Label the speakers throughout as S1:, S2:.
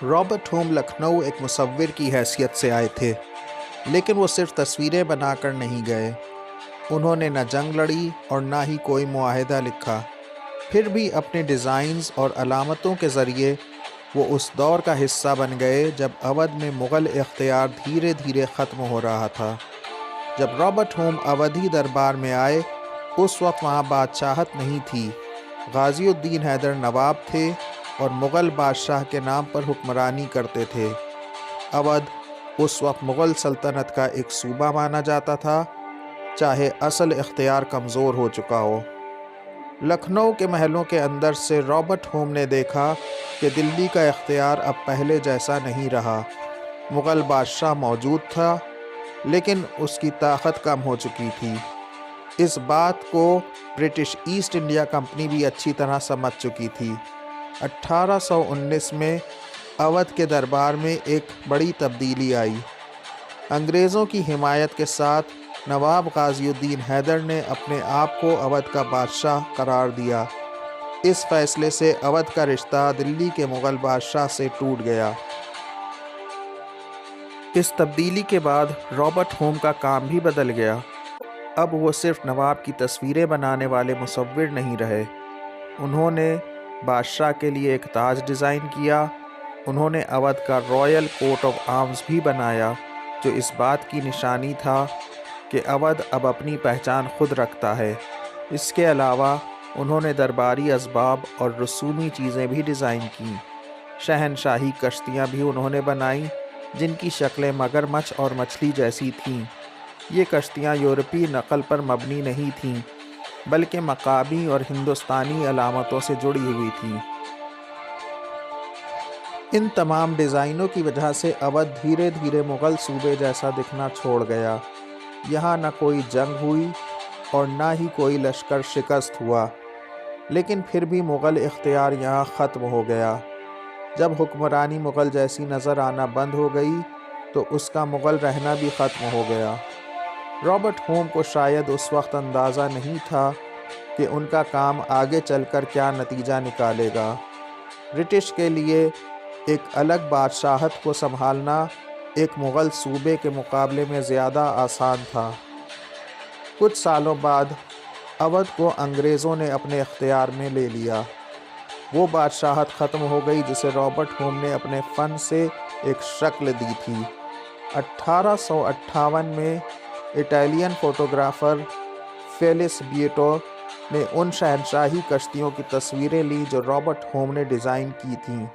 S1: Robert home Lucknow एक मुसव्विर की हैसियत से आए थे, लेकिन वो सिर्फ तस्वीरें बनाकर नहीं गए। उन्होंने न जंग लड़ी और ना ही कोई मुआहिदा लिखा। फिर भी अपने डिज़ाइंस और अलामतों के ज़रिए वो उस दौर का हिस्सा बन गए जब अवध में मुग़ल इख्तियार धीरे धीरे ख़त्म हो रहा था। जब रॉबर्ट होम अवधी दरबार में आए, उस वक्त वहाँ बादशाहत नहीं थी। गाज़ीउद्दीन हैदर नवाब थे और मुग़ल बादशाह के नाम पर हुक्मरानी करते थे। अवध उस वक्त मुग़ल सल्तनत का एक सूबा माना जाता था, चाहे असल इख्तियार कमज़ोर हो चुका हो। लखनऊ के महलों के अंदर से रॉबर्ट होम ने देखा कि दिल्ली का इख्तियार अब पहले जैसा नहीं रहा। मुग़ल बादशाह मौजूद था, लेकिन उसकी ताकत कम हो चुकी थी। इस बात को ब्रिटिश ईस्ट इंडिया कंपनी भी अच्छी तरह समझ चुकी थी। 1819 में अवध के दरबार में एक बड़ी तब्दीली आई। अंग्रेज़ों की हिमायत के साथ नवाब गाज़ीउद्दीन हैदर ने अपने आप को अवध का बादशाह करार दिया। इस फैसले से अवध का रिश्ता दिल्ली के मुग़ल बादशाह से टूट गया। इस तब्दीली के बाद रॉबर्ट होम का काम भी बदल गया। अब वो सिर्फ नवाब की तस्वीरें बनाने वाले मुसव्विर नहीं रहे। उन्होंने बादशाह के लिए एक ताज डिज़ाइन किया। उन्होंने अवध का रॉयल कोट ऑफ आर्म्स भी बनाया, जो इस बात की निशानी था कि अवध अब अपनी पहचान खुद रखता है। इसके अलावा उन्होंने दरबारी असबाब और रसूमी चीज़ें भी डिज़ाइन की। शहनशाही कश्तियाँ भी उन्होंने बनाईं, जिनकी शक्लें मगरमच्छ और मछली जैसी थीं। ये कश्तियाँ यूरोपीय नकल पर मबनी नहीं थीं, बल्कि मकामी और हिंदुस्तानी अलामतों से जुड़ी हुई थीं। इन तमाम डिज़ाइनों की वजह से अवध धीरे धीरे मुग़ल सूबे जैसा दिखना छोड़ गया। यहाँ न कोई जंग हुई और न ही कोई लश्कर शिकस्त हुआ, लेकिन फिर भी मुग़ल इख्तियार यहाँ ख़त्म हो गया। जब हुक्मरानी मुग़ल जैसी नज़र आना बंद हो गई, तो उसका मुग़ल रहना भी ख़त्म हो गया। रॉबर्ट होम को शायद उस वक्त अंदाज़ा नहीं था कि उनका काम आगे चलकर क्या नतीजा निकालेगा। ब्रिटिश के लिए एक अलग बादशाहत को संभालना एक मुग़ल सूबे के मुकाबले में ज़्यादा आसान था। कुछ सालों बाद अवध को अंग्रेज़ों ने अपने इख्तियार में ले लिया। वो बादशाहत ख़त्म हो गई जिसे रॉबर्ट होम ने अपने फ़न से एक शक्ल दी थी। 1858 में इटालियन फ़ोटोग्राफ़र फेलिस बिएटो ने उन शहनशाही कश्तियों की तस्वीरें ली जो रॉबर्ट होम ने डिज़ाइन की थीं।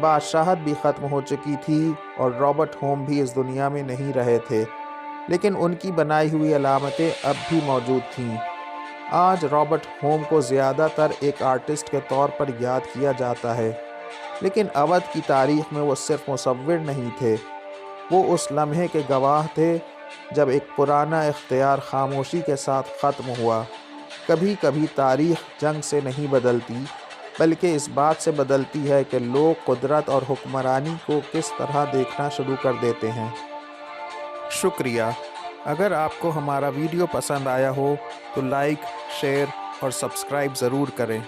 S1: बादशाहत भी ख़त्म हो चुकी थी और रॉबर्ट होम भी इस दुनिया में नहीं रहे थे, लेकिन उनकी बनाई हुई अलामतें अब भी मौजूद थीं। आज रॉबर्ट होम को ज़्यादातर एक आर्टिस्ट के तौर पर याद किया जाता है, लेकिन अवध की तारीख़ में वो सिर्फ मुसव्विर नहीं थे, वो उस लम्हे के गवाह थे जब एक पुराना इख्तियार खामोशी के साथ ख़त्म हुआ। कभी कभी तारीख़ जंग से नहीं बदलती, बल्कि इस बात से बदलती है कि लोग कुदरत और हुक्मरानी को किस तरह देखना शुरू कर देते हैं। शुक्रिया। अगर आपको हमारा वीडियो पसंद आया हो तो लाइक, शेयर और सब्सक्राइब ज़रूर करें।